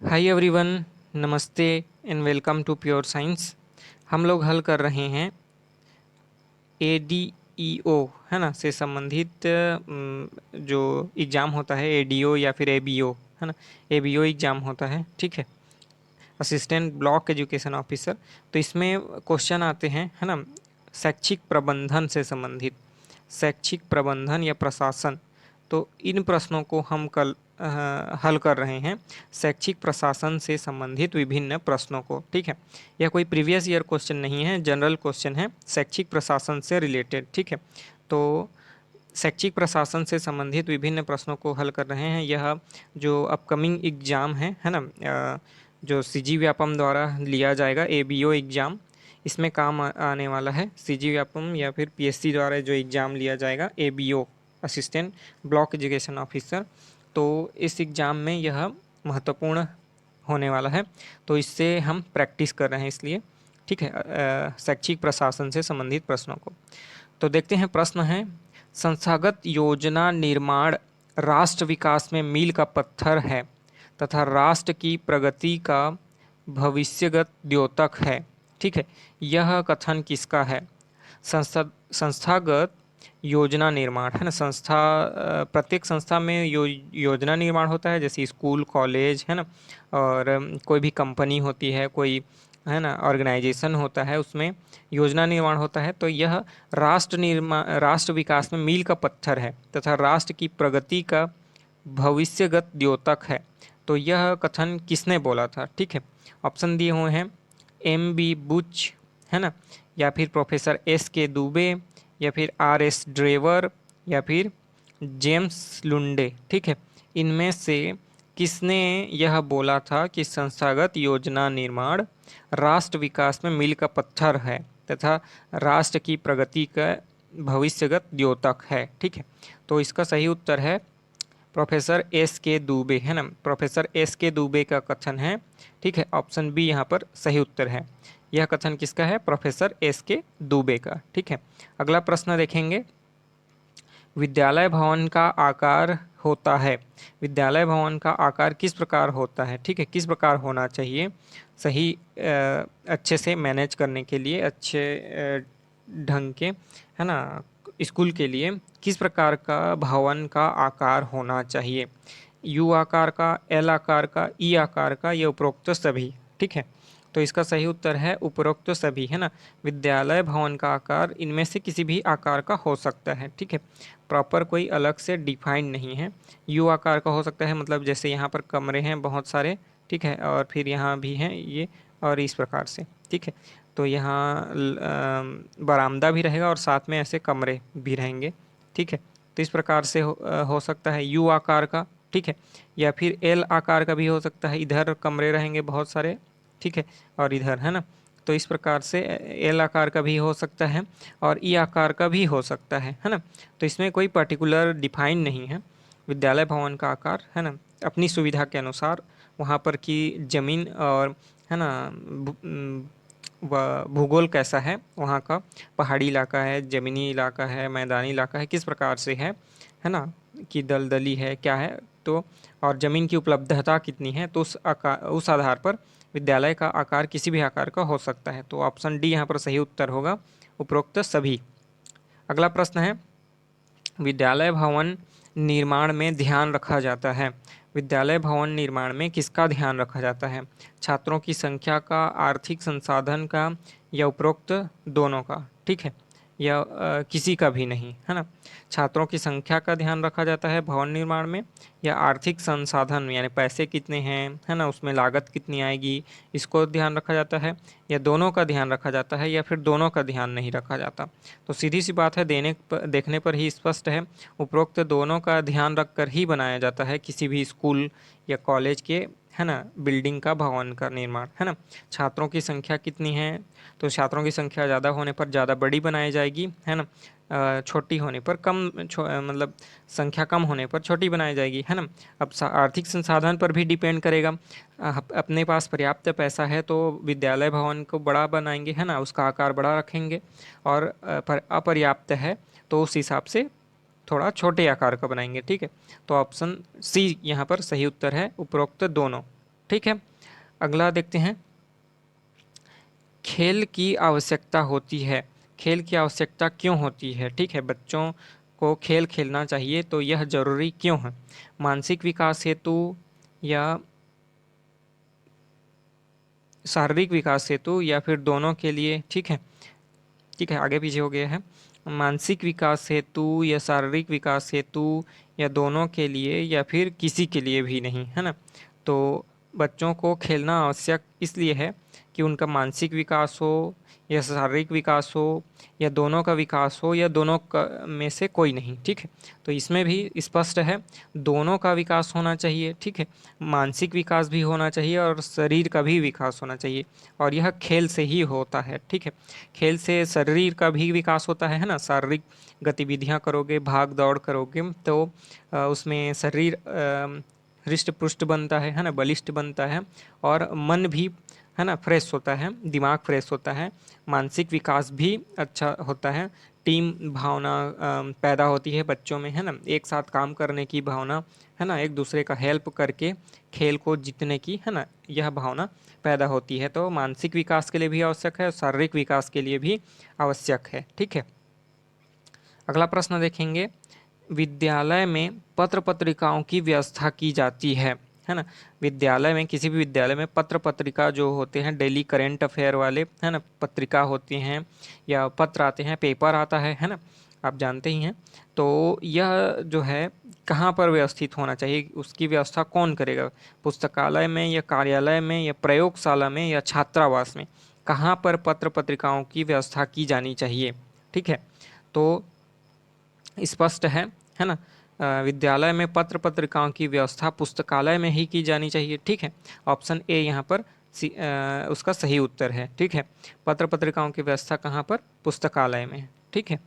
हाय everyone, नमस्ते and welcome to pure science. हम लोग हल कर रहे हैं एडीईओ, है ना, से संबंधित जो एग्ज़ाम होता है एडीओ या फिर एबीओ, है ना। एबीओ एग्ज़ाम होता है, ठीक है, असिस्टेंट ब्लॉक एजुकेशन ऑफिसर। तो इसमें क्वेश्चन आते हैं, है ना, शैक्षिक प्रबंधन से संबंधित, शैक्षिक प्रबंधन या प्रशासन। तो इन प्रश्नों को हम कल हल कर रहे हैं, शैक्षिक प्रशासन से संबंधित विभिन्न प्रश्नों को, ठीक है। यह कोई प्रीवियस ईयर क्वेश्चन नहीं है, जनरल क्वेश्चन है, शैक्षिक प्रशासन से रिलेटेड, ठीक है। तो शैक्षिक प्रशासन से संबंधित विभिन्न प्रश्नों को हल कर रहे हैं। यह जो अपकमिंग एग्ज़ाम है ना, जो सीजी व्यापम द्वारा लिया जाएगा एबीओ एग्ज़ाम, इसमें काम आने वाला है। सीजी व्यापम या फिर पीएससी द्वारा जो एग्ज़ाम लिया जाएगा ABO, assistant block education officer, तो इस एग्ज़ाम में यह महत्वपूर्ण होने वाला है। तो इससे हम प्रैक्टिस कर रहे हैं इसलिए, ठीक है, शैक्षिक प्रशासन से संबंधित प्रश्नों को। तो देखते हैं, प्रश्न है, संस्थागत योजना निर्माण राष्ट्र विकास में मील का पत्थर है तथा राष्ट्र की प्रगति का भविष्यगत द्योतक है, ठीक है। यह कथन किसका है? संस्थागत योजना निर्माण, है ना, प्रत्येक संस्था में योजना निर्माण होता है, जैसे स्कूल कॉलेज, है ना, और कोई भी कंपनी होती है, कोई, है ना, ऑर्गेनाइजेशन होता है, उसमें योजना निर्माण होता है। तो यह राष्ट्र विकास में मील का पत्थर है तथा राष्ट्र की प्रगति का भविष्यगत द्योतक है। तो यह कथन किसने बोला था? ठीक है, ऑप्शन दिए हुए हैं, एम बी बुच, है ना, या फिर प्रोफेसर एस के दुबे, या फिर आर एस ड्रेवर, या फिर जेम्स लुंडे, ठीक है। इनमें से किसने यह बोला था कि संस्थागत योजना निर्माण राष्ट्र विकास में मील का पत्थर है तथा राष्ट्र की प्रगति का भविष्यगत द्योतक है, ठीक है। तो इसका सही उत्तर है प्रोफेसर एस के दुबे, है ना, प्रोफेसर एस के दुबे का कथन है, ठीक है। ऑप्शन बी यहाँ पर सही उत्तर है। यह कथन किसका है? प्रोफेसर एस के दुबे का, ठीक है। अगला प्रश्न देखेंगे, विद्यालय भवन का आकार होता है, विद्यालय भवन का आकार किस प्रकार होता है, ठीक है, किस प्रकार होना चाहिए सही अच्छे से मैनेज करने के लिए, अच्छे ढंग के, है ना, स्कूल के लिए किस प्रकार का भवन का आकार होना चाहिए? यू आकार का, एल आकार का, ई आकार का, या उपरोक्त सभी, ठीक है। तो इसका सही उत्तर है उपरोक्त सभी, है ना। विद्यालय भवन का आकार इनमें से किसी भी आकार का हो सकता है, ठीक है, प्रॉपर कोई अलग से डिफाइंड नहीं है। यू आकार का हो सकता है, मतलब जैसे यहाँ पर कमरे हैं बहुत सारे, ठीक है, और फिर यहाँ भी हैं ये, और इस प्रकार से, ठीक है। तो यहाँ बरामदा भी रहेगा और साथ में ऐसे कमरे भी रहेंगे, ठीक है। तो इस प्रकार से हो सकता है यू आकार का, ठीक है, या फिर एल आकार का भी हो सकता है, इधर कमरे रहेंगे बहुत सारे, ठीक है, और इधर, है ना। तो इस प्रकार से एल आकार का भी हो सकता है और ई आकार का भी हो सकता है ना। तो इसमें कोई पर्टिकुलर डिफाइन नहीं है। विद्यालय भवन का आकार, है ना, अपनी सुविधा के अनुसार वहाँ पर की ज़मीन और, है ना, भूगोल कैसा है वहाँ का, पहाड़ी इलाका है, ज़मीनी इलाका है, मैदानी इलाका है, किस प्रकार से है ना, कि दलदली है, क्या है, तो और ज़मीन की उपलब्धता कितनी है, तो उस आधार पर विद्यालय का आकार किसी भी आकार का हो सकता है। तो ऑप्शन डी यहाँ पर सही उत्तर होगा, उपरोक्त सभी। अगला प्रश्न है, विद्यालय भवन निर्माण में ध्यान रखा जाता है, विद्यालय भवन निर्माण में किसका ध्यान रखा जाता है? छात्रों की संख्या का, आर्थिक संसाधन का, या उपरोक्त दोनों का, ठीक है, या किसी का भी नहीं, है ना। छात्रों की संख्या का ध्यान रखा जाता है भवन निर्माण में, या आर्थिक संसाधन यानी पैसे कितने हैं, है ना, उसमें लागत कितनी आएगी, इसको ध्यान रखा जाता है, या दोनों का ध्यान रखा जाता है, या फिर दोनों का ध्यान नहीं रखा जाता? तो सीधी सी बात है, देखने पर ही स्पष्ट है, उपरोक्त दोनों का ध्यान रखकर ही बनाया जाता है किसी भी स्कूल या कॉलेज के, है ना, बिल्डिंग का, भवन का निर्माण, है ना। छात्रों की संख्या कितनी है? तो छात्रों की संख्या ज़्यादा होने पर ज़्यादा बड़ी बनाई जाएगी, है ना, छोटी होने पर मतलब संख्या कम होने पर छोटी बनाई जाएगी, है ना। अब आर्थिक संसाधन पर भी डिपेंड करेगा, अपने पास पर्याप्त पैसा है तो विद्यालय भवन को बड़ा बनाएंगे, है ना, उसका आकार बड़ा रखेंगे, और अपर्याप्त है तो उस हिसाब से थोड़ा छोटे आकार का बनाएंगे, ठीक है। तो ऑप्शन सी यहाँ पर सही उत्तर है, उपरोक्त दोनों। ठीक है। अगला देखते हैं, खेल की आवश्यकता होती है। खेल की आवश्यकता क्यों होती है? ठीक है, बच्चों को खेल खेलना चाहिए, तो यह जरूरी क्यों है? मानसिक विकास हेतु या शारीरिक विकास हेतु या फिर दोनों के लिए? ठीक है, ठीक है, आगे पीछे हो गया है। मानसिक विकास हेतु या शारीरिक विकास हेतु या दोनों के लिए या फिर किसी के लिए भी नहीं, है ना। तो बच्चों को खेलना आवश्यक इसलिए है कि उनका मानसिक विकास हो या शारीरिक विकास हो या दोनों का विकास हो या दोनों का में से कोई नहीं। ठीक है, तो इसमें भी स्पष्ट है, दोनों का विकास होना चाहिए। ठीक है, मानसिक विकास भी होना चाहिए और शरीर का भी विकास होना चाहिए, और यह खेल से ही होता है। ठीक है, खेल से शरीर का भी विकास होता है ना। शारीरिक गतिविधियां करोगे, भाग दौड़ करोगे, तो उसमें शरीर हृष्ट पुष्ट बनता है ना, बलिष्ठ बनता है, और मन भी, है ना, फ्रेश होता है, दिमाग फ्रेश होता है, मानसिक विकास भी अच्छा होता है, टीम भावना पैदा होती है बच्चों में, है ना, एक साथ काम करने की भावना, है ना, एक दूसरे का हेल्प करके खेल को जीतने की, है ना, यह भावना पैदा होती है। तो मानसिक विकास के लिए भी आवश्यक है और शारीरिक विकास के लिए भी आवश्यक है। ठीक है, अगला प्रश्न देखेंगे, विद्यालय में पत्र पत्रिकाओं की व्यवस्था की जाती है ना। विद्यालय में, किसी भी विद्यालय में पत्र पत्रिका जो होते हैं, डेली करेंट अफेयर वाले, है ना, पत्रिका होती हैं या पत्र आते हैं, पेपर आता है ना, आप जानते ही हैं। तो यह जो है कहाँ पर व्यवस्थित होना चाहिए, उसकी व्यवस्था कौन करेगा? पुस्तकालय में या कार्यालय में या प्रयोगशाला में या छात्रावास में? कहाँ पर पत्र पत्रिकाओं की व्यवस्था की जानी चाहिए? ठीक है, तो स्पष्ट है ना। विद्यालय में पत्र पत्रिकाओं की व्यवस्था पुस्तकालय में ही की जानी चाहिए। ठीक है, ऑप्शन ए यहाँ पर उसका सही उत्तर है। ठीक है, पत्र पत्रिकाओं की व्यवस्था कहाँ पर? पुस्तकालय में। ठीक है,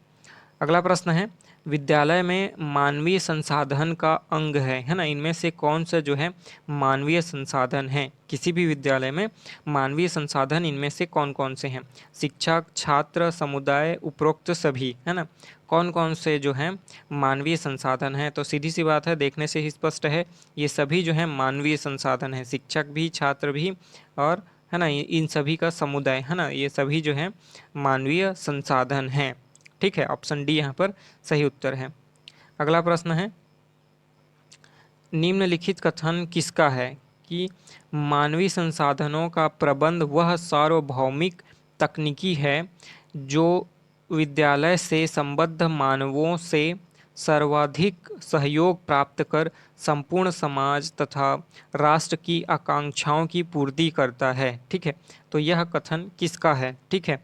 अगला प्रश्न है, विद्यालय में मानवीय संसाधन का अंग है ना, इनमें से कौन सा जो है मानवीय संसाधन है? किसी भी विद्यालय में मानवीय संसाधन इनमें से कौन कौन से हैं? शिक्षक, छात्र, समुदाय, उपरोक्त सभी, है ना। कौन कौन से जो हैं मानवीय संसाधन हैं? तो सीधी सी बात है, देखने से ही स्पष्ट है, ये सभी जो है मानवीय संसाधन है, शिक्षक भी, छात्र भी, और है ना, इन सभी का समुदाय, है ना, ये सभी जो है मानवीय संसाधन हैं। ठीक है, ऑप्शन डी यहाँ पर सही उत्तर है। अगला प्रश्न है, निम्नलिखित कथन किसका है कि मानवीय संसाधनों का प्रबंध वह सार्वभौमिक तकनीकी है जो विद्यालय से संबद्ध मानवों से सर्वाधिक सहयोग प्राप्त कर संपूर्ण समाज तथा राष्ट्र की आकांक्षाओं की पूर्ति करता है? ठीक है, तो यह कथन किसका है? ठीक है,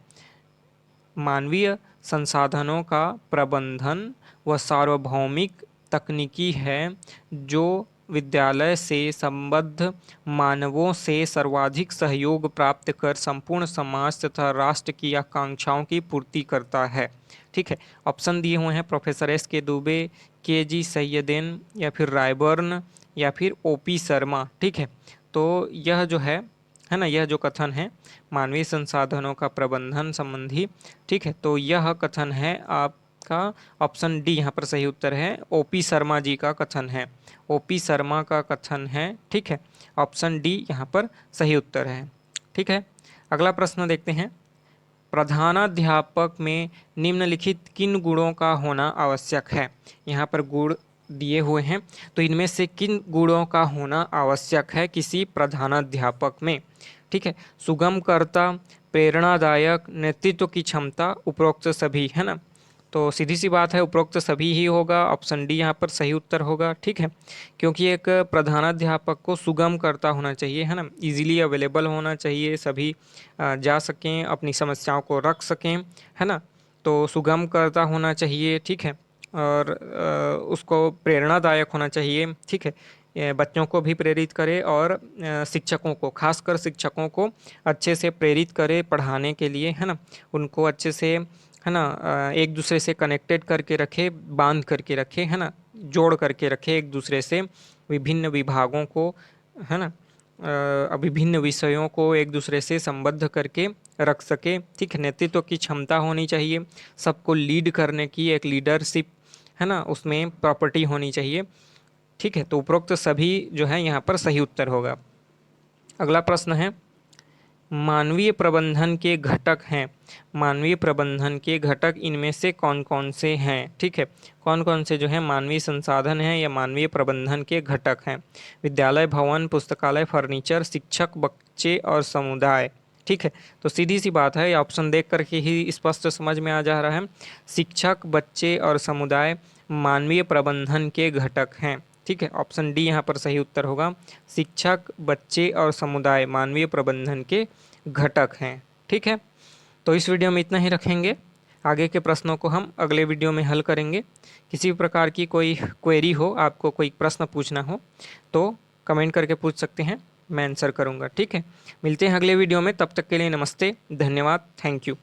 मानवीय संसाधनों का प्रबंधन व सार्वभौमिक तकनीकी है जो विद्यालय से संबद्ध मानवों से सर्वाधिक सहयोग प्राप्त कर संपूर्ण समाज तथा राष्ट्र की आकांक्षाओं की पूर्ति करता है। ठीक है, ऑप्शन दिए हुए हैं, प्रोफेसर एस के दुबे, के जी सैयदेन, या फिर रायबर्न, या फिर ओपी शर्मा। ठीक है, तो यह जो है ना, यह जो कथन है मानवीय संसाधनों का प्रबंधन संबंधी, ठीक है, तो यह कथन है आपका ऑप्शन डी यहाँ पर सही उत्तर है, ओपी शर्मा जी का कथन है, ओपी शर्मा का कथन है। ठीक है, ऑप्शन डी यहाँ पर सही उत्तर है। ठीक है, अगला प्रश्न देखते हैं, प्रधानाध्यापक में निम्नलिखित किन गुणों का होना आवश्यक है? यहाँ पर गुण दिए हुए हैं, तो इनमें से किन गुणों का होना आवश्यक है किसी प्रधानाध्यापक में? ठीक है, सुगमकर्ता, प्रेरणादायक, नेतृत्व की क्षमता, उपरोक्त सभी, है ना। तो सीधी सी बात है, उपरोक्त सभी ही होगा, ऑप्शन डी यहाँ पर सही उत्तर होगा। ठीक है, क्योंकि एक प्रधानाध्यापक को सुगमकर्ता होना चाहिए, है ना, इजीली अवेलेबल होना चाहिए, सभी जा सकें, अपनी समस्याओं को रख सकें, है ना, तो सुगमकर्ता होना चाहिए। ठीक है, और उसको प्रेरणादायक होना चाहिए। ठीक है, ये बच्चों को भी प्रेरित करे और शिक्षकों को, खासकर शिक्षकों को अच्छे से प्रेरित करे पढ़ाने के लिए, है ना, उनको अच्छे से, है ना, एक दूसरे से कनेक्टेड करके रखे, बांध करके रखे, है ना, जोड़ करके रखे एक दूसरे से, विभिन्न विभागों को, है ना, विभिन्न विषयों को एक दूसरे से संबद्ध करके रख सके। ठीक है, नेतृत्व की क्षमता होनी चाहिए, सबको लीड करने की एक लीडरशिप, है ना, उसमें प्रॉपर्टी होनी चाहिए। ठीक है, तो उपरोक्त सभी जो है यहाँ पर सही उत्तर होगा। अगला प्रश्न है, मानवीय प्रबंधन के घटक हैं। मानवीय प्रबंधन के घटक इनमें से कौन कौन से हैं? ठीक है, कौन कौन से जो है मानवीय संसाधन हैं या मानवीय प्रबंधन के घटक हैं? विद्यालय भवन, पुस्तकालय, फर्नीचर, शिक्षक, बच्चे और समुदाय। ठीक है, तो सीधी सी बात है, ऑप्शन देख करके ही स्पष्ट समझ में आ जा रहा है। शिक्षक, बच्चे और समुदाय मानवीय प्रबंधन के घटक हैं। ठीक है, ऑप्शन डी यहाँ पर सही उत्तर होगा। शिक्षक, बच्चे और समुदाय मानवीय प्रबंधन के घटक हैं। ठीक है, तो इस वीडियो में इतना ही रखेंगे। आगे के प्रश्नों को हम अगले वीडियो में हल करेंगे। किसी भी प्रकार की कोई क्वेरी हो, आपको कोई प्रश्न पूछना हो तो कमेंट करके पूछ सकते हैं, मैं आंसर करूँगा। ठीक है, मिलते हैं अगले वीडियो में, तब तक के लिए नमस्ते, धन्यवाद, थैंक यू।